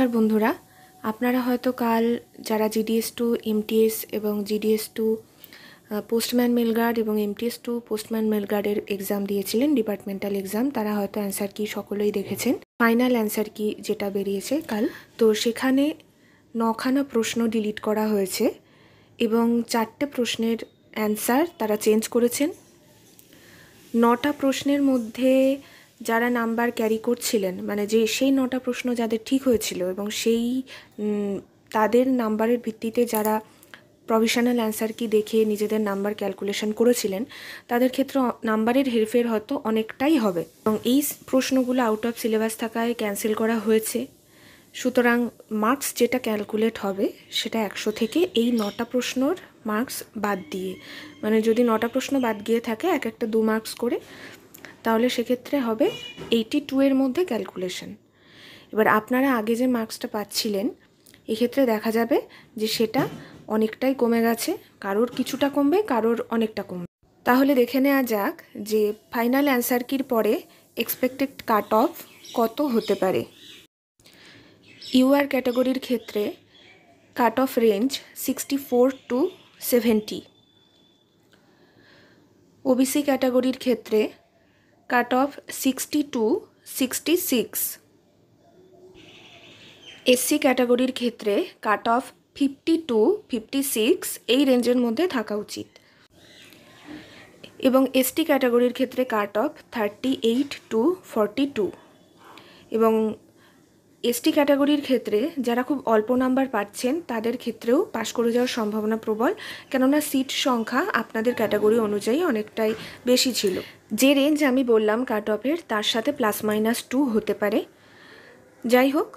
নমস্কার বন্ধুরা, আপনারা হয়তো কাল যারা GDS2 MTS এবং GDS2 পোস্টম্যান মেল গার্ড এবং MTS2 পোস্টম্যান মেল গার্ডের এক্সাম দিয়েছিলেন, ডিপার্টমেন্টাল এক্সাম, তারা হয়তো অ্যান্সার কি সকলেই দেখেছেন। ফাইনাল অ্যান্সার কি যেটা বেরিয়েছে কাল, তো সেখানে 9খানা প্রশ্ন ডিলিট করা হয়েছে এবং 4টে প্রশ্নের অ্যান্সার তারা চেঞ্জ করেছেন। 9টা প্রশ্নের মধ্যে যারা নাম্বার ক্যারি করছিলেন, মানে সেই 9টা প্রশ্ন যাদের ঠিক হয়েছিল এবং তাদের নাম্বারের ভিত্তিতে যারা প্রভিশনাল অ্যান্সার কি দেখে নিজেদের নাম্বার ক্যালকুলেশন করেছিলেন, তাদের ক্ষেত্রে নাম্বারের হেরফের হয়তো অনেকটাই হবে এবং এই প্রশ্নগুলো আউট অফ সিলেবাস থাকায় ক্যান্সেল করা হয়েছে। সুতরাং মার্কস যেটা ক্যালকুলেট হবে সেটা 100 থেকে এই 9টা প্রশ্নর মার্কস বাদ দিয়ে, মানে যদি 9টা প্রশ্ন বাদ গিয়ে থাকে এক একটা 2 মার্কস করে, তাহলে সেক্ষেত্রে হবে 82 এর মধ্যে ক্যালকুলেশন। এবার আপনারা আগে যে মার্কসটা পাচ্ছিলেন, এক্ষেত্রে দেখা যাবে যে সেটা অনেকটাই কমে গেছে, কারোর কিছুটা কমবে, কারোর অনেকটা কমবে। তাহলে দেখে নেওয়া যাক যে ফাইনাল অ্যান্সার কির পরে এক্সপেক্টেড কাট অফ কত হতে পারে। ইউআর ক্যাটাগরির ক্ষেত্রে cut off range 64 to 70। OBC ক্যাটাগরির ক্ষেত্রে কাট অফ 60 to 66। এসসি ক্যাটাগরির ক্ষেত্রে কাট অফ 50 to 56 এই রেঞ্জের মধ্যে থাকা উচিত, এবং এসটি ক্যাটাগরির ক্ষেত্রে কাট অফ 38 to 42। এবং এসটি ক্যাটাগরির ক্ষেত্রে যারা খুব অল্প নাম্বার পাচ্ছেন তাদের ক্ষেত্রেও পাশ করে যাওয়ার সম্ভাবনা প্রবল, কেননা সিট সংখ্যা আপনাদের ক্যাটাগরি অনুযায়ী অনেকটাই বেশি ছিল। যে রেঞ্জ আমি বললাম কাট অফের, তার সাথে +-2 হতে পারে। যাই হোক,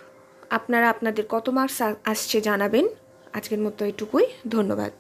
আপনারা আপনাদের কত মার্কস আসছে জানাবেন। আজকের মতো এটুকুই, ধন্যবাদ।